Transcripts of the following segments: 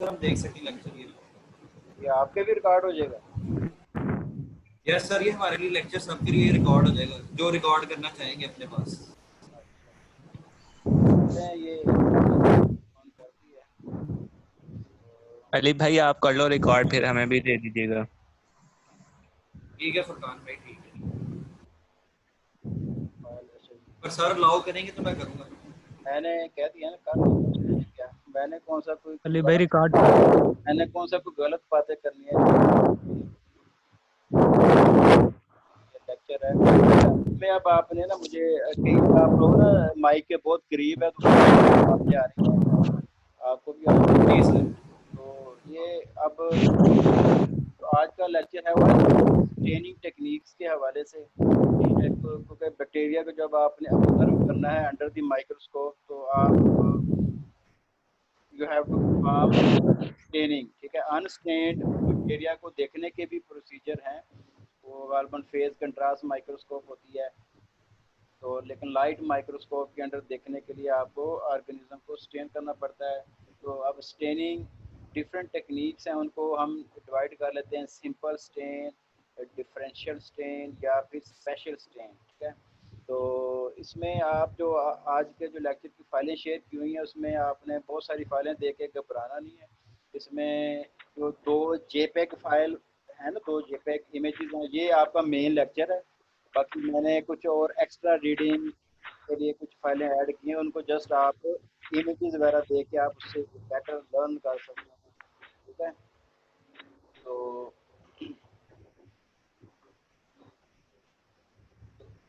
Sir हम देख सकें लेक्चर ये आपके भी रिकॉर्ड हो जाएगा? यस सर, ये हमारे लिए लेक्चर सबके लिए रिकॉर्ड हो जाएगा, जो रिकॉर्ड करना चाहेंगे अपने पास। ये ऑन कर दिया। अली भाई आप कर लो रिकॉर्ड, फिर हमें भी दे दीजिएगा। ठीक है फुरकान भाई, ठीक है। फाइल पर सर अलाउ करेंगे तो मैं करूँगा। मैंने कह दिया ना, कर लो। क्या मैंने कौन सा कोई अली भाई गलत रिकॉर्ड मैंने कौन सा कोई गलत बातें करनी है? लेक्चर है मैं अब आपने ना मुझे कई आप लोग ना माइक के बहुत करीब है तो बातें आ रही हैं, आपको भी आ रही जी है। सर। तो ये अब तो आज का लेक्चर है वो स्टेनिंग टेक्निक्स के हवाले से। क्योंकि बैक्टीरिया को जब आपने ऑब्जर्व करना है अंडर द माइक्रोस्कोप तो आप you have to perform staining, ठीक है। अनस्टेन्ड बैक्टीरिया को देखने के भी प्रोसीजर हैं, वो गालबन फेज कंट्रास्ट माइक्रोस्कोप होती है। तो लेकिन लाइट माइक्रोस्कोप के अंदर देखने के लिए आपको ऑर्गेनिज्म को स्टेन करना पड़ता है। तो अब स्टेनिंग डिफरेंट टेक्निक्स हैं, उनको हम डिवाइड कर लेते हैं, सिंपल स्टेन, डिफरेंशियल स्टेन या फिर स्पेशल स्टेन, ठीक है। तो इसमें आप जो आज के जो लेक्चर की फाइलें शेयर की हुई हैं उसमें आपने बहुत सारी फाइलें देख के घबराना नहीं है। इसमें जो 2 JPEG फाइल है ना, 2 JPEG इमेजेस हैं, ये आपका मेन लेक्चर है। बाकी मैंने कुछ और एक्स्ट्रा रीडिंग के लिए कुछ फाइलें ऐड की हैं, उनको जस्ट आप इमेजेस वगैरह देख के आप उससे बेटर लर्न कर सकते हैं, ठीक है। तो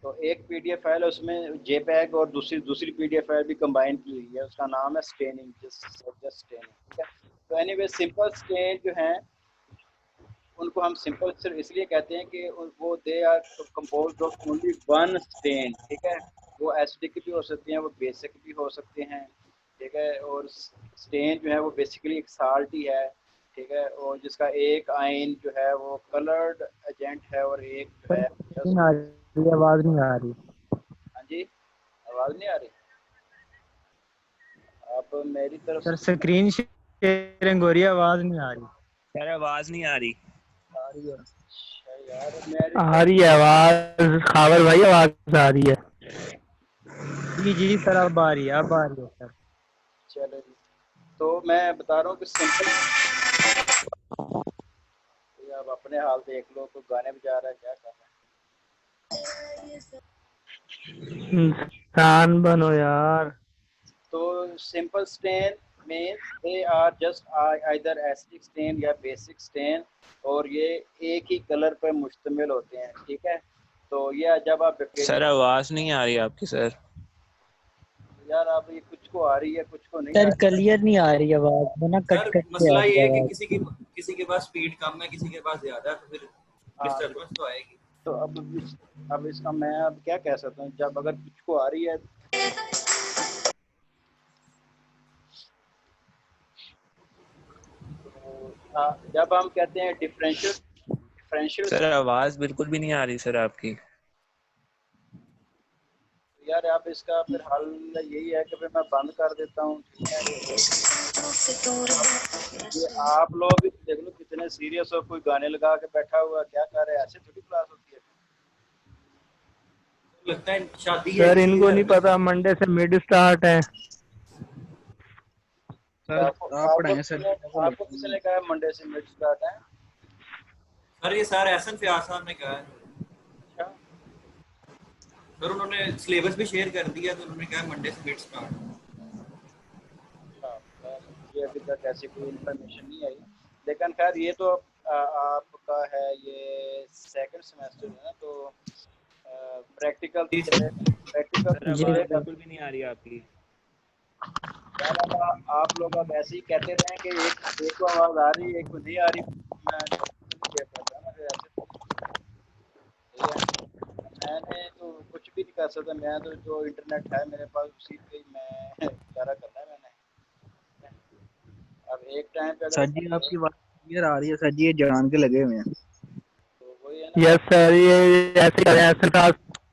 तो एक पीडीएफ फाइल है उसमें जेपैग और दूसरी पीडीएफ फाइल भी कंबाइन की हुई है, उसका नाम है स्टेनिंग, जस्ट स्टेनिंग, ठीक है। तो एनीवे सिंपल स्टेन जो हैं उनको हम सिंपल सिर्फ इसलिए कहते हैं कि वो they are composed of only one stain, ठीक है। वो एसिडिक भी हो सकते हैं, वो बेसिक भी हो सकते हैं, ठीक है। और स्टेन जो है वो बेसिकली एक साल्ट ही है, ठीक है। और जिसका एक आयन जो है वो कलर्ड एजेंट है और एक जो है नहीं आ रही, आवाज नहीं आ रही। हाँ जी, आवाज़ नहीं आ रही? आप मेरी तरफ सर से स्क्रीन शेयरिंग हो रही है, आवाज नहीं आ रही। सर आवाज नहीं आ रही। आ रही है, अच्छा यार मेरी आ तरफ रही है आवाज, खावर भाई आवाज आ रही है। जी जी सर अब आ रही है, अब आ रही है सर। चलो जी। तो मैं बता रहा हूँ कि सिंपल, आप अपने हाल देख लो, तो गाने बजा रहा है, क्या कर रहा इंसान बनो यार। है। तो simple stain means they are just either acidic stain या बेसिक स्टेन, और ये एक ही कलर पर मुश्तमिल होते हैं, ठीक है। तो ये जब आप सर बैक्टीरिया, आवाज नहीं आ रही आपकी सर। यार आप ये कुछ को आ रही है कुछ को नहीं आ सर रही। क्लियर नहीं आ रही आवाज, वरना कट सर कट के आ मसला रही ये है है कि आवाज। किसी के पास स्पीड कम है, किसी के पास ज्यादा है, तो फिर हाँ डिस्टर्बेंस तो आएगी। तो अब इसका मैं अब क्या कह सकता हूँ, जब अगर कुछ को आ रही है तो जब हम कहते हैं डिफरेंशियल, सर आवाज बिल्कुल भी नहीं आ रही सर आपकी। यार आप इसका फिर हल यही है कि फिर मैं बंद कर देता हूँ, ठीक है। ये आप लोग भी देख लो कितने सीरियस हो, कोई गाने लगा के बैठा हुआ, क्या कर रहे हैं, ऐसे थोड़ी क्लास होती है। लगता है शादी है सर किसी के इनको घर नहीं में। पता मंडे से मिड स्टार्ट है। तो सर आप पढ़ाएं सर। आपको किसने कहा मंडे से मिड स्टार्ट है? सर ये सर एहसन फयाज साहब ने कहा है। अच्छा, सर उन्होंने सिलेबस भी शेयर कर दिया, तो उन्होंने कहा मंडे से मिड स्टार्ट। मुझे अभी तक ऐसी कोई इन्फॉर्मेशन नहीं आई, लेकिन खैर ये तो आपका है, ये सेकंड सेमेस्टर है ना, तो प्रैक्टिकल जी तो सर। प्रैक्टिकल सर तो जी आवाज चलेगा। बिल्कुल भी नहीं आ रही आपकी। यार अब आप लोग अब ऐसे ही कहते रहे कि एक को आवाज़ आ रही है एक को नहीं आ रही, मैं जवाब तो नहीं दे पाता ना, फिर ऐसे सही है। मैंने तो कुछ भी नहीं कर सकता, मैं तो जो इंटरनेट है मेरे पास उसी पे ही मैं गुजारा करना है मैंने। अब एक टाइम पे अगर सर जी आपकी आवाज क्लियर आ रही है सर जी, ये जान के लगे हुए हैं। तो वही है ना यस अब सर, ये ऐसे कर रहे हैं,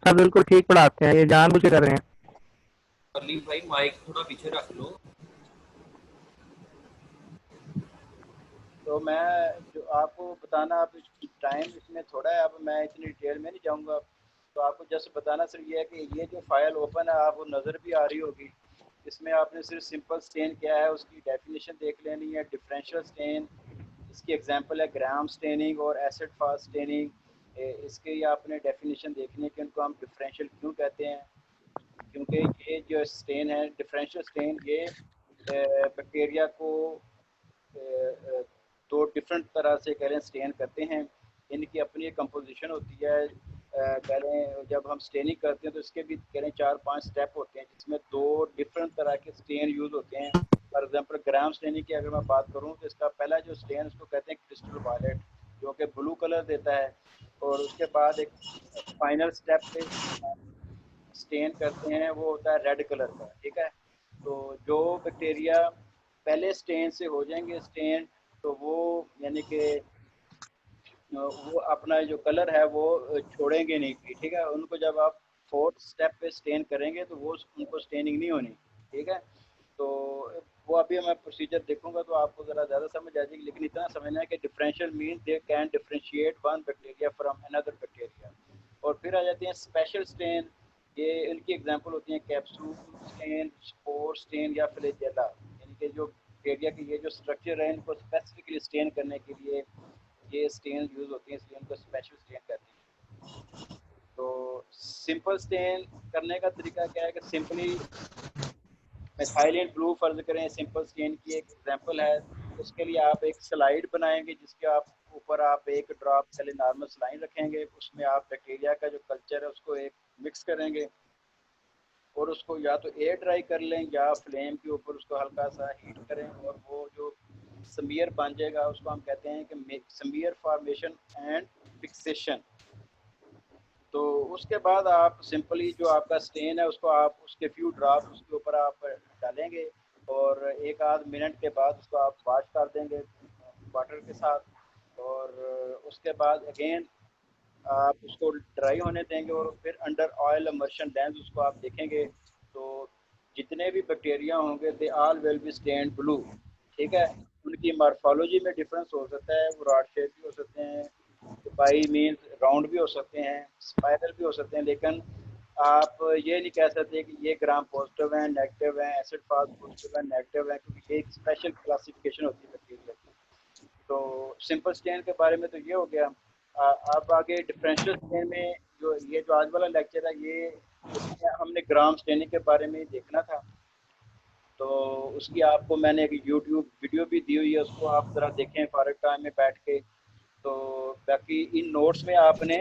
सर बिल्कुल ठीक पढ़ाते हैं, ये जानबूझ के कर रहे हैं। अली भाई माइक थोड़ा पीछे रख लो। तो मैं जो आपको बताना, अब टाइम इसमें थोड़ा है, अब मैं इतनी डिटेल में नहीं जाऊंगा। तो आपको जस्ट बताना सिर्फ ये है कि ये जो फाइल ओपन है आपको नज़र भी आ रही होगी, इसमें आपने सिर्फ सिंपल स्टेन क्या है उसकी डेफिनेशन देख लेनी है। डिफरेंशियल स्टेन, इसकी एग्जांपल है ग्राम स्टेनिंग और एसिड फास्ट स्टेनिंग। इसके आपने डेफिनेशन देखनी है कि उनको हम डिफरेंशियल क्यों कहते हैं, क्योंकि ये जो स्टेन है डिफरेंशियल स्टेन, ये बैक्टीरिया को दो डिफरेंट तरह से कह लें स्टेन करते हैं। इनकी अपनी कंपोजिशन होती है। कह लें जब हम स्टेनिंग करते हैं तो इसके भी कह लें 4-5 स्टेप होते हैं, जिसमें दो डिफरेंट तरह के स्टेन यूज़ होते हैं। फॉर एग्जांपल ग्राम स्टेनिंग की अगर मैं बात करूं तो इसका पहला जो स्टेन उसको कहते हैं क्रिस्टल वायलेट, जो कि ब्लू कलर देता है। और उसके बाद एक फाइनल स्टेप पे स्टेन करते हैं वो होता है रेड कलर का, ठीक है। तो जो बैक्टीरिया पहले स्टेन से हो जाएंगे स्टेन, तो वो यानी कि वो अपना जो कलर है वो छोड़ेंगे नहीं, ठीक है। उनको जब आप फोर्थ स्टेप पे स्टेन करेंगे तो वो उनको स्टेनिंग नहीं होनी, ठीक है। तो वो अभी मैं प्रोसीजर देखूंगा तो आपको ज़रा ज़्यादा समझ आ जाएगी, लेकिन इतना समझना है कि differential mean they can differentiate one bacteria from another bacteria. और फिर आ जाती हैं स्पेशल स्टेन। ये इनकी एग्जांपल होती हैं कैप्सूल स्टेन, स्पोर स्टेन या फ्लैजेला। यानी कि जो बैक्टीरिया की ये जो स्ट्रक्चर है इनको स्पेसिफिकली स्टेन करने के लिए ये स्टेन यूज़ होती हैं, इसलिए उनको स्पेशल स्टेन कहते हैं। तो सिंपल स्टेन करने का तरीका क्या है कि सिंपली मिथाइलिन ब्लू फर्ज करें सिंपल स्टेन की एक एग्जांपल है। उसके लिए आप एक स्लाइड बनाएंगे जिसके आप ऊपर आप एक ड्रॉप पहले नॉर्मल स्लाइन रखेंगे, उसमें आप बैक्टीरिया का जो कल्चर है उसको एक मिक्स करेंगे और उसको या तो एयर ड्राई कर लें या फ्लेम के ऊपर उसको हल्का सा हीट करें, और वो जो स्मीयर बन जाएगा उसको हम कहते हैं कि स्मीयर फॉर्मेशन एंड फिक्सेशन। तो उसके बाद आप सिंपली जो आपका स्टेन है उसको आप उसके फ्यू ड्रॉप उसके ऊपर आप डालेंगे और एक आध मिनट के बाद उसको आप वॉश कर देंगे वाटर के साथ। और उसके बाद अगेन आप उसको ड्राई होने देंगे और फिर अंडर ऑयल इमर्शन लेंस उसको आप देखेंगे तो जितने भी बैक्टीरिया होंगे they all will be stained blue, ठीक है। उनकी मॉर्फोलॉजी में डिफरेंस हो सकता है, वो रॉड शेप भी हो सकते हैं, बाई मीन्स राउंड भी हो सकते हैं, स्पाइरल भी हो सकते हैं, लेकिन आप ये नहीं कह सकते कि ये ग्राम पॉजिटिव हैं नेगेटिव हैं, एसिड फास्ट पॉजिटिव हैं नेगेटिव हैं, क्योंकि ये एक स्पेशल क्लासिफिकेशन होती है बैक्टीरिया की। तो सिंपल स्टेन के बारे में तो ये हो गया। अब आगे डिफरेंशियल स्टेन में जो आज वाला लेक्चर है ये इसमें हमने ग्राम स्टेनिंग के बारे में देखना था। तो उसकी आपको मैंने एक यूट्यूब वीडियो भी दी हुई है, उसको आप ज़रा देखें फारग टाइम में बैठ के। तो बाकी इन नोट्स में आपने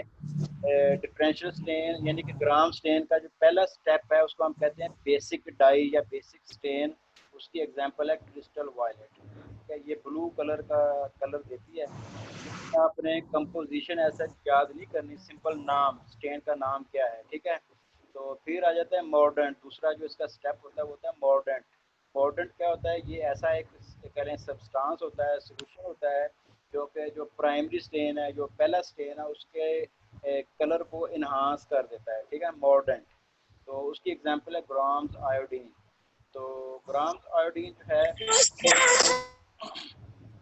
डिफरेंशियल स्टेन यानी कि ग्राम स्टेन का जो पहला स्टेप है उसको हम कहते हैं बेसिक डाई या बेसिक स्टेन। उसकी एग्जांपल है क्रिस्टल वायलेट, ठीक है। ये ब्लू कलर का कलर देती है। इसमें आपने कंपोजिशन ऐसा याद नहीं करनी, सिंपल नाम स्टेन का नाम क्या है, ठीक है। तो फिर आ जाता है मॉर्डेंट। दूसरा जो इसका स्टेप होता है वो होता है मॉर्डेंट। मॉर्डेंट क्या होता है, ये ऐसा एक करें सब्सटेंस होता है, सोल्यूशन होता है जो कि जो प्राइमरी स्टेन है जो पहला स्टेन है उसके कलर को इन्हांस कर देता है, ठीक है, मॉर्डेंट। तो उसकी एग्जांपल है ग्राम्स आयोडीन। तो ग्राम्स आयोडीन जो है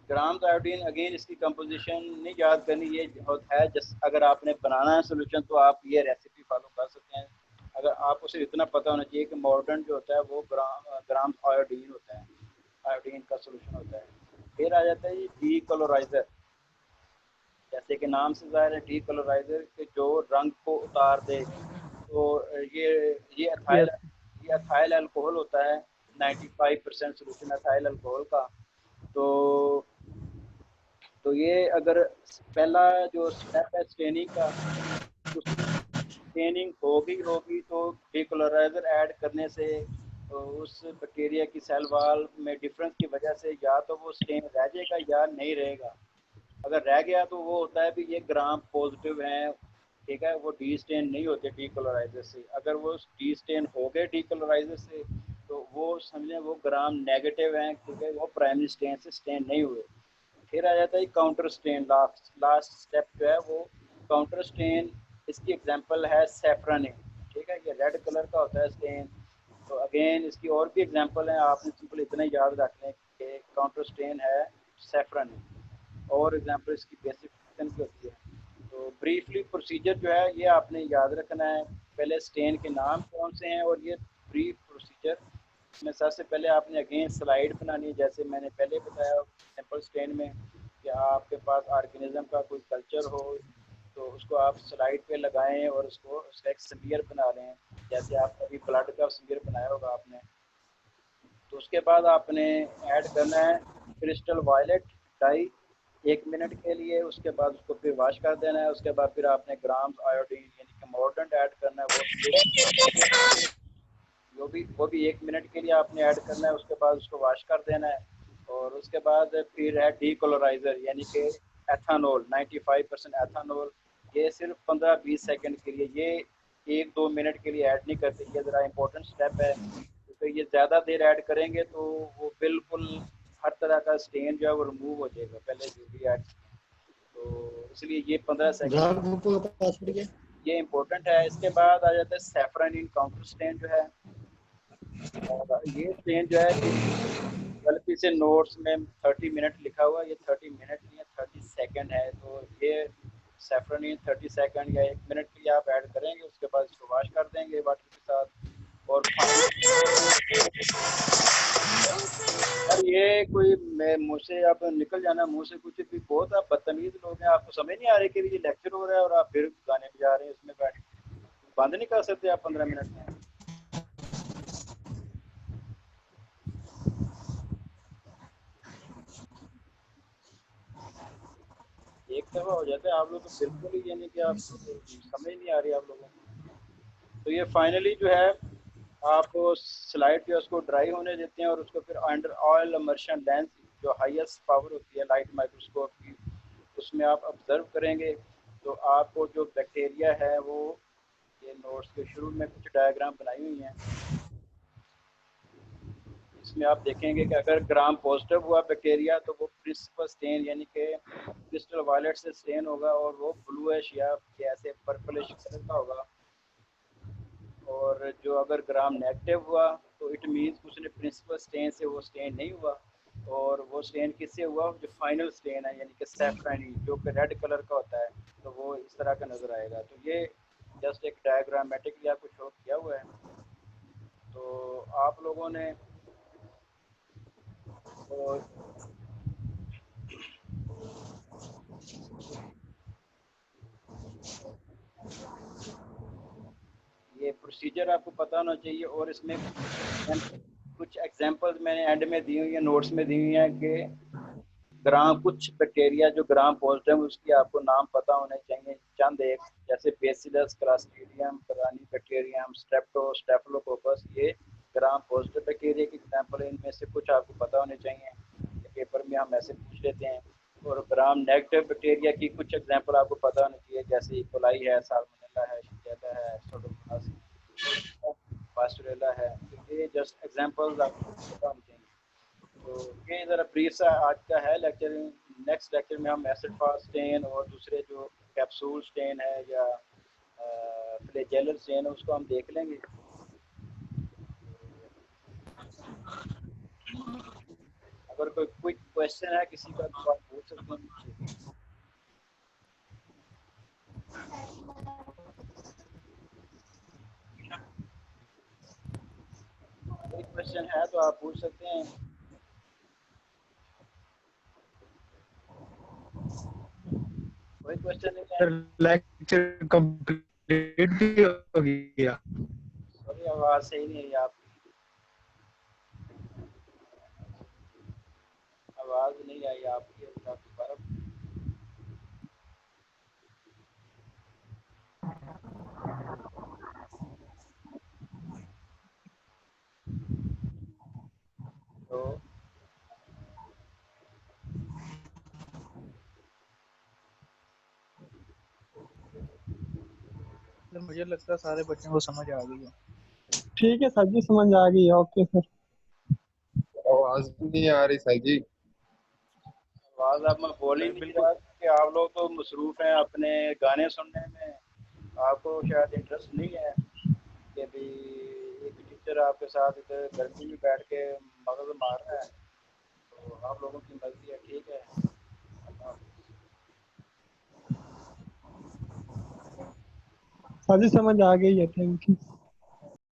ग्राम्स आयोडीन अगेन इसकी कंपोजिशन नहीं याद करनी, ये है जस्ट अगर आपने बनाना है सोल्यूशन तो आप ये रेसिपी फॉलो कर सकते हैं। अगर आपको सिर्फ इतना पता होना चाहिए कि मॉर्डेंट जो होता है वो ग्राम्स आयोडीन होता है, आयोडीन का सोल्यूशन होता है। फिर आ जाता है ये डी कलोराइजर। जैसे कि नाम से ज़ाहिर है डी कलोराइजर के जो रंग को उतार दे। तो ये अथाइल अल्कोहल होता है, 95% सोल्यूशन अथाइल अल्कोहल का। तो ये अगर पहला जो स्टेप है स्टेनिंग का, उसमें स्टेनिंग होगी तो डीक्लोराइजर ऐड करने से तो उस बैक्टीरिया की सेल वॉल में डिफरेंस की वजह से या तो वो स्टेन रह जाएगा या नहीं रहेगा। अगर रह गया तो वो होता है कि ये ग्राम पॉजिटिव हैं, ठीक है, वो डी स्टेन नहीं होते डीक्लोराइजर से। अगर वो डी स्टेन हो गए डीक्लोराइजर से तो वो समझें वो ग्राम नेगेटिव हैं क्योंकि वो प्राइमरी स्टेन से स्टेन नहीं हुए। फिर आ जाता है काउंटर स्टेन। लास्ट स्टेप जो है वो काउंटर स्टेन। इसकी एग्जांपल है सैफरनिन, ठीक है, ये रेड कलर का होता है स्टेन। तो अगेन इसकी और भी एग्जांपल है, आपने सिंपल इतना याद रख लें कि काउंटर स्टेन है सैफरनिन। और एग्जांपल इसकी बेसिक फंक्शन की होती है। तो ब्रीफली प्रोसीजर जो है ये आपने याद रखना है। पहले स्टेन के नाम कौन से हैं और ये ब्रीफ प्रोसीजर में सबसे पहले आपने अगेन स्लाइड बनानी है, जैसे मैंने पहले बताया सिंपल स्टेन में कि आपके पास ऑर्गेनिज्म का कोई कल्चर हो तो उसको आप स्लाइड पे लगाएं और उसका एक स्मीयर बना लें, जैसे आप कभी ब्लड का स्मीयर बनाया होगा आपने। तो उसके बाद आपने ऐड करना है क्रिस्टल वायलेट डाई 1 मिनट के लिए, उसके बाद उसको फिर वॉश कर देना है। उसके बाद फिर आपने ग्राम्स आयोडीन यानी कि मॉर्डेंट ऐड करना है, वो भी 1 मिनट के लिए आपने ऐड करना है। उसके बाद उसको वॉश कर देना है और उसके बाद फिर है डीकोलोराइजर यानी कि एथानॉल 95% एथानॉल। ये सिर्फ 15-20 सेकंड के लिए, ये 1-2 मिनट के लिए ऐड नहीं करते, ये ज़रा इंपॉर्टेंट स्टेप है क्योंकि ये ज़्यादा देर ऐड करेंगे तो वो बिल्कुल हर तरह का स्टेन जो है वो रिमूव हो जाएगा पहले जो भी ऐड। तो इसलिए ये 15 सेकंड ये इम्पोर्टेंट है। इसके बाद आ जाता है सैफरन इन काउंटर स्टेन जो है, और ये स्टेन जो है कि गलती से नोट्स में 30 मिनट लिखा हुआ है, ये 30 मिनट नहीं है 30 सेकंड है। तो ये सैफरन इन 30 सेकंड या 1 मिनट के लिए आप ऐड करेंगे, उसके बाद इसको वॉश कर देंगे वाटर के साथ। और यार ये कोई मैं मुझसे आप निकल जाना मुंह से कुछ भी, बहुत आप बदतमीज लोग हैं, आपको समझ नहीं आ रही कि ये लेक्चर हो रहा है और आप फिर गाने बजा रहे हैं इसमें बैठ, बंद नहीं कर सकते आप 15 मिनट में? एक दफा हो जाता है आप लोग तो बिल्कुल ही, यानी कि आप समझ नहीं आ रही आप लोगों को। तो ये फाइनली जो है आप स्लाइड जो है उसको ड्राई होने देते हैं और उसको फिर अंडर ऑयल इमर्शन लेंस जो हाईएस्ट पावर होती है लाइट माइक्रोस्कोप की उसमें आप ऑब्जर्व करेंगे। तो आपको जो बैक्टीरिया है वो, ये नोट्स के शुरू में कुछ डायग्राम बनाई हुई हैं, इसमें आप देखेंगे कि अगर ग्राम पॉजिटिव हुआ बैक्टीरिया तो वो प्रिंसिपल स्टेन यानी कि क्रिस्टल वायलेट से स्टेन होगा और वो ब्लूइश या ऐसे पर्पलिश कलर का होगा। और जो अगर ग्राम नेगेटिव हुआ तो इट मीन्स उसने प्रिंसिपल स्टेन से वो स्टेन नहीं हुआ, और वो स्टेन किससे हुआ, जो फाइनल स्टेन है यानी कि सैफरानी जो कि रेड कलर का होता है, तो वो इस तरह का नज़र आएगा। तो ये जस्ट एक डायग्रामेटिकली आपको शो किया हुआ है। तो आप लोगों ने तो ये प्रोसीजर आपको पता होना चाहिए। और इसमें कुछ एग्जांपल्स मैंने एंड में दी हुई हैं, नोट्स में दी हुई हैं कि ग्राम कुछ बैक्टीरिया जो ग्राम पॉजिटिव उसकी आपको नाम पता होने चाहिए चंद एक, जैसे बेसिलस क्लास्ट्रीडियम करानी बैक्टीरियम स्ट्रेप्टो स्टेफिलोकोकस, ये ग्राम पॉजिटिव बैक्टीरिया की एग्जांपल है। इनमें से कुछ आपको पता होने चाहिए, पेपर में हम ऐसे पूछ लेते हैं। और ग्राम नेगेटिव बैक्टीरिया की कुछ एग्जांपल आपको पता होनी चाहिए, जैसे इकोलाई है, साल्मोनेला है, शिगेल्ला है, स्यूडोमोनास पास्टुरेला है। तो ये जस्ट एग्जांपल्स आपको पता होनी चाहिए। तो ये ज़रा ब्रीफ सा आज का है लेक्चर। नेक्स्ट लेक्चर में हम एसिड फास्ट स्टेन और दूसरे जो कैप्सूल स्टेन है या फ्लैजेलर स्टेन है उसको हम देख लेंगे। अगर कोई क्विक क्वेश्चन है किसी का तो आप पूछ सकते हैं मुझसे। कोई क्वेश्चन है तो आप पूछ सकते हैं। कोई क्वेश्चन नहीं है? सर लेक्चर कंप्लीट भी हो गया। सॉरी आवाज़ सही नहीं है आपकी, आवाज़ नहीं आई आपकी, आप दोबारा। तो तो मुझे लगता है सारे बच्चों को समझ आ गई है। ठीक है सर जी, समझ आ गई है। Okay sir. आवाज नहीं आ रही सर जी। आवाज़ आप में बोल ही नहीं रहा कि आप लोग तो मसरूफ़ हैं अपने गाने सुनने में, आपको शायद इंटरेस्ट नहीं है कि भी एक टीचर आपके साथ इधर गर्मी में बैठ के मगज मार रहा है। तो आप लोगों की मर्जी है, ठीक है। सर जी समझ आ गई है, थैंक यू।